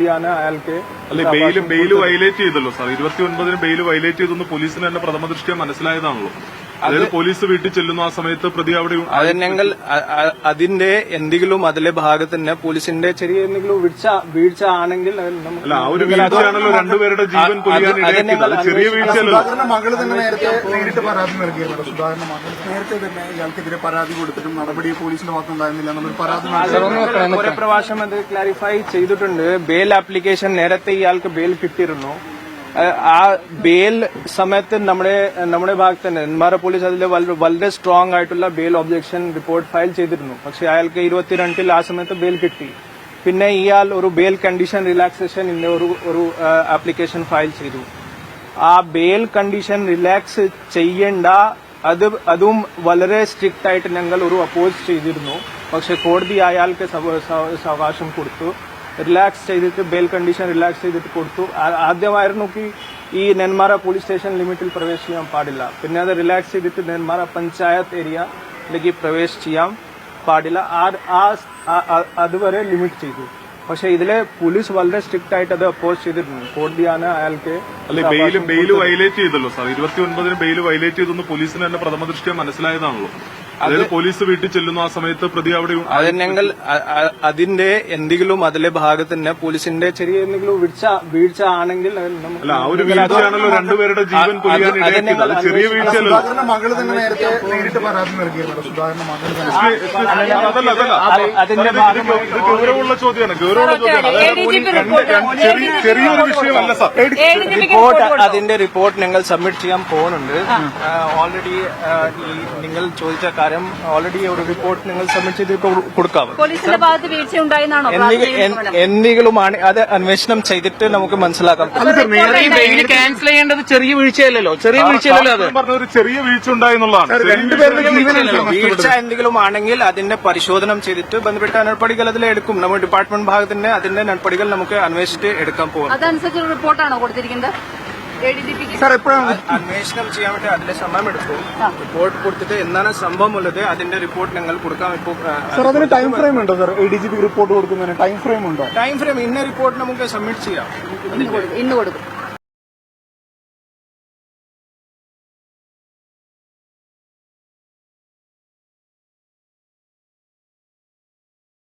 അയാൾക്ക് അല്ലെ bail violate ചെയ്തല്ലോ സാർ 29-ന് ബെയിൽ വയലേറ്റ് ചെയ്തെന്ന് പോലീസിന് തന്നെ പ്രഥമ ദൃഷ്ട്യാ മനസ്സിലായതാണല്ലോ. അതായത് പോലീസ് വീട്ടിൽ ചെല്ലുന്നു, ആ സമയത്ത് പ്രതി അവിടെ അത് ഞങ്ങൾ അതിന്റെ എന്തെങ്കിലും അതിലെ ഭാഗത്ത് തന്നെ പോലീസിന്റെ ചെറിയ എന്തെങ്കിലും വീഴ്ച ആണെങ്കിൽ അല്ല, ആ ഒരു വീഴ്ചയാണല്ലോ രണ്ടുപേരുടെ ജീവൻ പൊലിയാൻ ഇടയാക്കിയത്. അത് ചെറിയ വീഴ്ചയല്ലോ. സുധാകരന്റെ മകള് തന്നെ നേരിട്ട് പരാതി നൽകിയിരുന്നു. സുധാകരന്റെ മകൾ നേരത്തെ തന്നെ ഇയാൾക്കെതിരെ പരാതി കൊടുത്തിട്ടും നടപടി പോലീസിന്റെ ഭാഗത്തുണ്ടായിരുന്നില്ല എന്നൊരു പരാതി കുറെ പ്രാവശ്യം അത് ക്ലാരിഫൈ ചെയ്തിട്ടുണ്ട്. ബെയിൽ ആപ്ലിക്കേഷൻ നേരത്തെ ഇയാൾക്ക് ബെയിൽ കിട്ടിയിരുന്നു. ആ ബെയിൽ സമയത്ത് നമ്മുടെ ഭാഗത്ത് തന്നെ നെന്മാറ പോലീസ് അതിൽ വളരെ സ്ട്രോങ് ആയിട്ടുള്ള ബെയിൽ ഒബ്ജക്ഷൻ റിപ്പോർട്ട് ഫയൽ ചെയ്തിരുന്നു. പക്ഷെ അയാൾക്ക് 22-ൽ ആ സമയത്ത് ബെയിൽ കിട്ടി. പിന്നെ ഇയാൾ ഒരു ബെയിൽ കണ്ടീഷൻ റിലാക്സേഷൻ ഒരു ആപ്ലിക്കേഷൻ ഫയൽ ചെയ്തു. ആ ബെയിൽ കണ്ടീഷൻ റിലാക്സ് ചെയ്യേണ്ട അതും വളരെ സ്ട്രിക്റ്റ് ആയിട്ട് ഞങ്ങൾ ഒരു അപ്പോസ് ചെയ്തിരുന്നു. പക്ഷെ കോടതി അയാൾക്ക് അവകാശം കൊടുത്തു, റിലാക്സ് ചെയ്തിട്ട് ബെയിൽ കണ്ടീഷൻ റിലാക്സ് ചെയ്തിട്ട് കൊടുത്തു. ആദ്യമായിരുന്നു ഈ നെന്മാറ പോലീസ് സ്റ്റേഷൻ ലിമിറ്റിൽ പ്രവേശിക്കാൻ പാടില്ല. പിന്നെ അത് റിലാക്സ് ചെയ്തിട്ട് നെന്മാറ പഞ്ചായത്ത് ഏരിയയിലേക്ക് പ്രവേശിക്കാൻ പാടില്ല. അതുവരെ ലിമിറ്റ് ചെയ്തു. പക്ഷെ ഇതിലെ പോലീസ് വളരെ സ്ട്രിക്റ്റ് ആയിട്ട് അത് അപ്പോസ് ചെയ്തിട്ടുണ്ട്. കോടതിയാണ് അയാൾക്ക് അല്ലെ ബെയിൽ വയലേറ്റ് ചെയ്തല്ലോ സാർ 29-ന് ബെയിൽ വയലേറ്റ് ചെയ്തെന്ന് പോലീസിന് തന്നെ പ്രഥമ ദൃഷ്ട്യാ മനസ്സിലായതാണല്ലോ. അതായത് പോലീസ് വീട്ടിൽ ചെല്ലുന്നു, ആ സമയത്ത് പ്രതി അവിടെ അത് ഞങ്ങൾ അതിന്റെ എന്തെങ്കിലും അതിലെ ഭാഗത്ത് തന്നെ പോലീസിന്റെ ചെറിയ എന്തെങ്കിലും വീഴ്ച ആണെങ്കിൽ അല്ല, ആ ഒരു വീഴ്ചയാണല്ലോ രണ്ടുപേരുടെ ജീവൻ പൊലിയാൻ ഇടയാക്കിയത്. അത് ചെറിയ വീഴ്ചയല്ലോ. സുധാകരന്റെ മകള് തന്നെ നേരിട്ട് പരാതി നൽകിയിരുന്നു. സുധാകരന്റെ മകള് അതിന്റെ ഇത് ഗൗരവമുള്ള ചോദ്യമാണ്. ചെറിയൊരു വിഷയമല്ല സാർ. അതിന്റെ റിപ്പോർട്ട് ഞങ്ങൾ സബ്മിറ്റ് ചെയ്യാൻ പോകുന്നുണ്ട്. ഓൾറെഡി നിങ്ങൾ ചോദിച്ച കാര്യം ഓൾറെഡി ഒരു റിപ്പോർട്ട് നിങ്ങൾ സബ്മിറ്റ് ചെയ്ത് കൊടുക്കാം. പോലീസിന്റെ ഭാഗത്ത് വീഴ്ച ഉണ്ടായെന്നാണോ? എന്തെങ്കിലുമാണ് അത് അന്വേഷണം ചെയ്തിട്ട് നമുക്ക് മനസ്സിലാക്കാം. ക്യാൻസൽ ചെയ്യേണ്ടത് ചെറിയ വീഴ്ചയല്ലല്ലോ അത് പറഞ്ഞ ഒരു ചെറിയ വീഴ്ച ഉണ്ടായെന്നുള്ളതാണ്. വീഴ്ച എന്തെങ്കിലും ആണെങ്കിൽ അതിന്റെ പരിശോധന ചെയ്തിട്ട് ബന്ധപ്പെട്ട നടപടികൾ അതിലെടുക്കും. നമ്മുടെ ഡിപ്പാർട്ട്മെന്റ് ഭാഗത്തിന്റെ അതിന്റെ നടപടികൾ നമുക്ക് അന്വേഷിച്ചിട്ട് എടുക്കാൻ പോകും. അതനുസരിച്ചുള്ള റിപ്പോർട്ടാണോ കൊടുത്തിരിക്കുന്നത്? അന്വേഷണം ചെയ്യാൻ വേണ്ടി അതിന്റെ സമയമെടുക്കും. റിപ്പോർട്ട് കൊടുത്തിട്ട് എന്താണ് സംഭവം ഉള്ളത് അതിന്റെ റിപ്പോർട്ട് ഞങ്ങൾ കൊടുക്കാം. ഇപ്പോൾ അതിന് ടൈം ഫ്രെയിം ഉണ്ടോ സാർ? ADGP റിപ്പോർട്ട് കൊടുക്കുന്നതിന് ടൈം ഫ്രെയിം ഉണ്ടോ? ടൈം ഫ്രെയിം ഇന്ന റിപ്പോർട്ട് നമുക്ക് സബ്മിറ്റ് ചെയ്യാം. ഇന്ന് കൊടുക്കും.